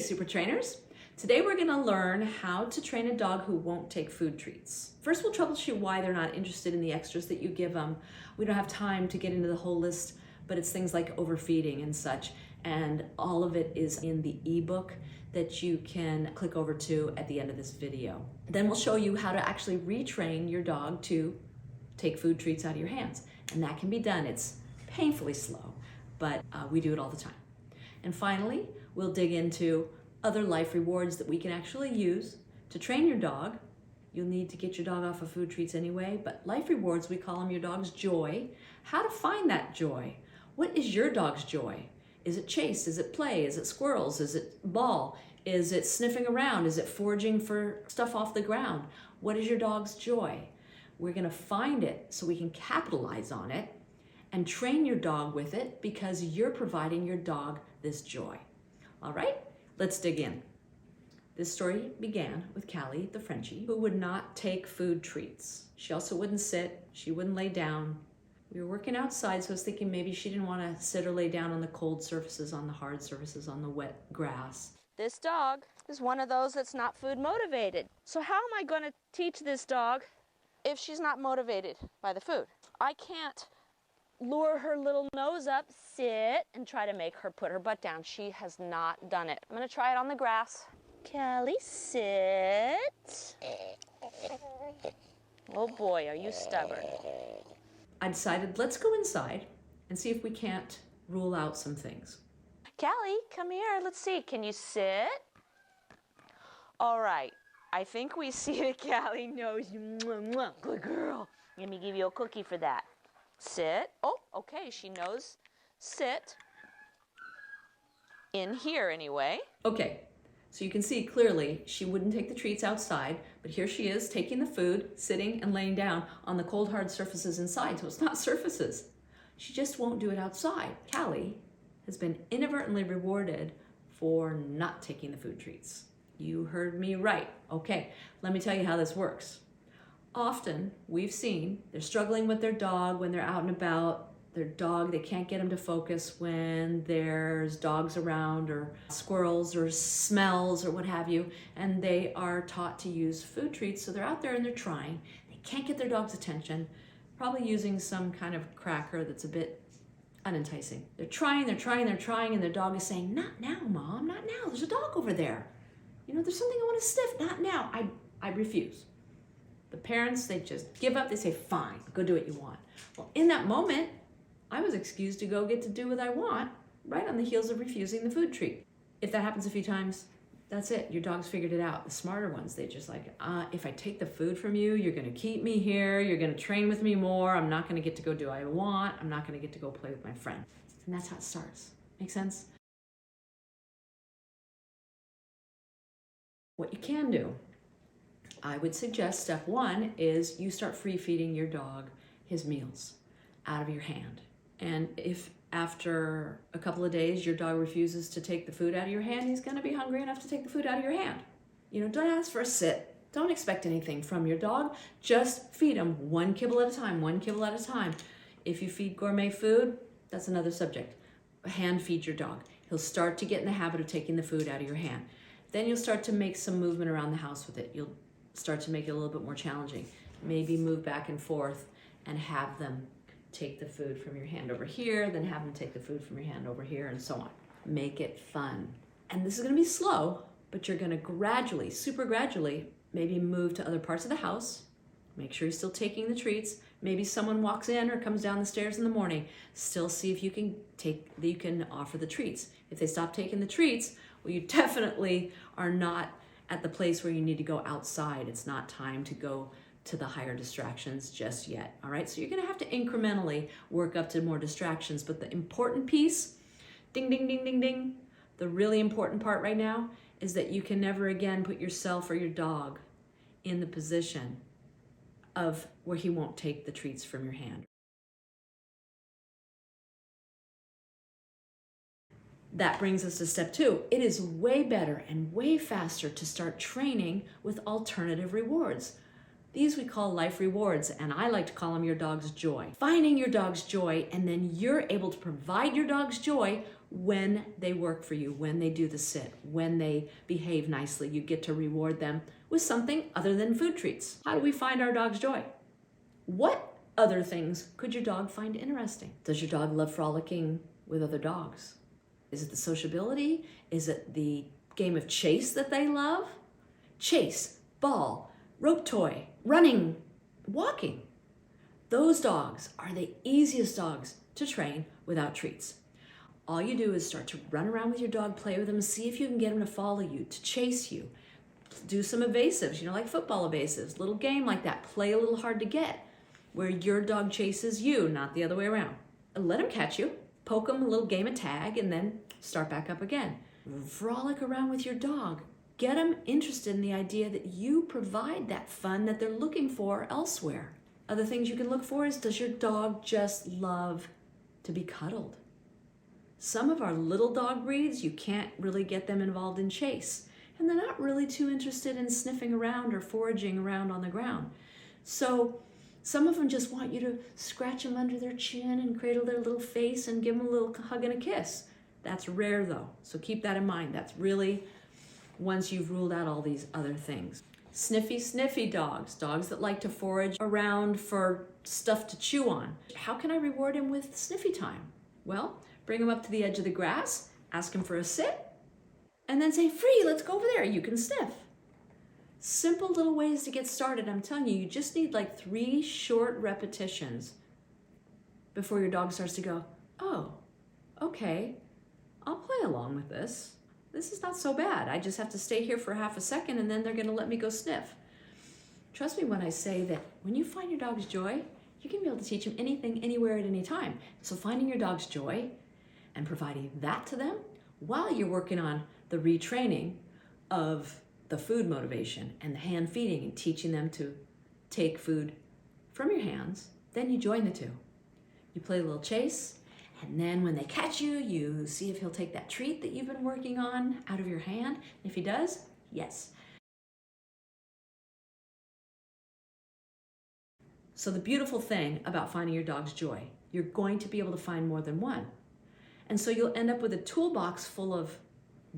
Super Trainers! Today we're going to learn how to train a dog who won't take food treats. First we'll troubleshoot why they're not interested in the extras that you give them. We don't have time to get into the whole list, but it's things like overfeeding and such, and all of it is in the ebook that you can click over to at the end of this video. Then we'll show you how to actually retrain your dog to take food treats out of your hands, and that can be done. It's painfully slow, but we do it all the time. And finally, we'll dig into other life rewards that we can actually use to train your dog. You'll need to get your dog off of food treats anyway, but life rewards, we call them your dog's joy. How to find that joy. What is your dog's joy? Is it chase? Is it play? Is it squirrels? Is it ball? Is it sniffing around? Is it foraging for stuff off the ground? What is your dog's joy? We're gonna find it so we can capitalize on it and train your dog with it because you're providing your dog this joy. All right, let's dig in. This story began with Callie, the Frenchie, who would not take food treats. She also wouldn't sit, she wouldn't lay down. We were working outside, so I was thinking maybe she didn't want to sit or lay down on the cold surfaces, on the hard surfaces, on the wet grass. This dog is one of those that's not food motivated. So how am I going to teach this dog if she's not motivated by the food? I can't lure her little nose up, sit, and try to make her put her butt down. She has not done it. I'm going to try it on the grass. Callie, sit. Oh boy, are you stubborn. I decided, let's go inside and see if we can't rule out some things. Callie, come here. Let's see. Can you sit? All right. I think we see that Callie knows you. Good girl. Let me give you a cookie for that. Sit. Oh, okay. She knows. Sit. In here, anyway. Okay. So you can see clearly she wouldn't take the treats outside, but here she is taking the food, sitting and laying down on the cold hard surfaces inside, so it's not surfaces. She just won't do it outside. Callie has been inadvertently rewarded for not taking the food treats. You heard me right. Okay, let me tell you how this works. Often we've seen they're struggling with their dog when they're out and about. Their dog, they can't get them to focus when there's dogs around or squirrels or smells or what have you, and they are taught to use food treats, so they're out there and they're trying. They can't get their dog's attention, probably using some kind of cracker that's a bit unenticing. They're trying, and their dog is saying, "Not now, Mom, not now. There's a dog over there. You know, there's something I want to sniff, not now." I refuse. The parents, they just give up. They say, "Fine, go do what you want." Well, in that moment, I was excused to go get to do what I want right on the heels of refusing the food treat. If that happens a few times, that's it. Your dog's figured it out. The smarter ones, they just like, if I take the food from you, you're going to keep me here. You're going to train with me more. I'm not going to get to go do what I want. I'm not going to get to go play with my friend. And that's how it starts. Make sense? What you can do, I would suggest step one is you start free feeding your dog his meals out of your hand. And if after a couple of days your dog refuses to take the food out of your hand, he's going to be hungry enough to take the food out of your hand. You know, don't ask for a sit. Don't expect anything from your dog. Just feed him one kibble at a time, one kibble at a time. If you feed gourmet food, that's another subject. Hand feed your dog. He'll start to get in the habit of taking the food out of your hand. Then you'll start to make some movement around the house with it. You'll start to make it a little bit more challenging. Maybe move back and forth and have them take the food from your hand over here, then have them take the food from your hand over here, and so on. Make it fun. And this is gonna be slow, but you're gonna gradually, super gradually, maybe move to other parts of the house. Make sure you're still taking the treats. Maybe someone walks in or comes down the stairs in the morning. Still see if you can offer the treats. If they stop taking the treats, well, you definitely are not at the place where you need to go outside. It's not time to go to the higher distractions just yet. All right, so you're gonna have to incrementally work up to more distractions, but the important piece, ding, ding, ding, ding, ding, the really important part right now is that you can never again put yourself or your dog in the position of where he won't take the treats from your hand. That brings us to step two. It is way better and way faster to start training with alternative rewards. These we call life rewards, and I like to call them your dog's joy. Finding your dog's joy, and then you're able to provide your dog's joy when they work for you, when they do the sit, when they behave nicely. You get to reward them with something other than food treats. How do we find our dog's joy? What other things could your dog find interesting? Does your dog love frolicking with other dogs? Is it the sociability? Is it the game of chase that they love? Chase, ball, rope toy, running, walking. Those dogs are the easiest dogs to train without treats. All you do is start to run around with your dog, play with them, see if you can get them to follow you, to chase you. Do some evasives, like football evasives, little game like that. Play a little hard to get, where your dog chases you, not the other way around. And let him catch you, poke him a little game of tag, and then start back up again. Frolic around with your dog. Get them interested in the idea that you provide that fun that they're looking for elsewhere. Other things you can look for is, does your dog just love to be cuddled? Some of our little dog breeds, you can't really get them involved in chase, and they're not really too interested in sniffing around or foraging around on the ground. So some of them just want you to scratch them under their chin and cradle their little face and give them a little hug and a kiss. That's rare though, so keep that in mind. That's really once you've ruled out all these other things. Sniffy dogs, dogs that like to forage around for stuff to chew on. How can I reward him with sniffy time? Well, bring him up to the edge of the grass, ask him for a sit, and then say, "Free, let's go over there, you can sniff." Simple little ways to get started. I'm telling you, you just need like 3 short repetitions before your dog starts to go, "Oh, okay, I'll play along with this. This is not so bad. I just have to stay here for half a second and then they're gonna let me go sniff." Trust me when I say that when you find your dog's joy, you're gonna be able to teach him anything, anywhere, at any time. So finding your dog's joy and providing that to them while you're working on the retraining of the food motivation and the hand feeding and teaching them to take food from your hands, then you join the two. You play a little chase, and then when they catch you, you see if he'll take that treat that you've been working on out of your hand. If he does, yes. So the beautiful thing about finding your dog's joy, you're going to be able to find more than one. And so you'll end up with a toolbox full of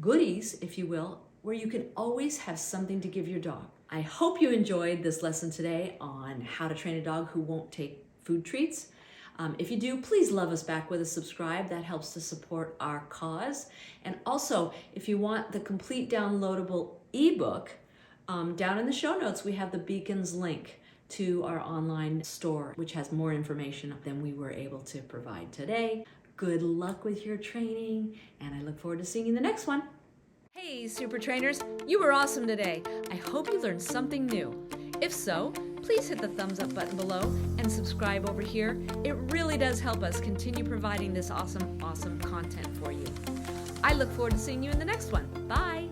goodies, if you will, where you can always have something to give your dog. I hope you enjoyed this lesson today on how to train a dog who won't take food treats. If you do, please love us back with a subscribe. That helps to support our cause. And also, if you want the complete downloadable ebook, down in the show notes, we have the Beacons link to our online store, which has more information than we were able to provide today. Good luck with your training, and I look forward to seeing you in the next one. Hey, Super Trainers, you were awesome today. I hope you learned something new. If so, please hit the thumbs up button below and subscribe over here. It really does help us continue providing this awesome content for you. I look forward to seeing you in the next one. Bye.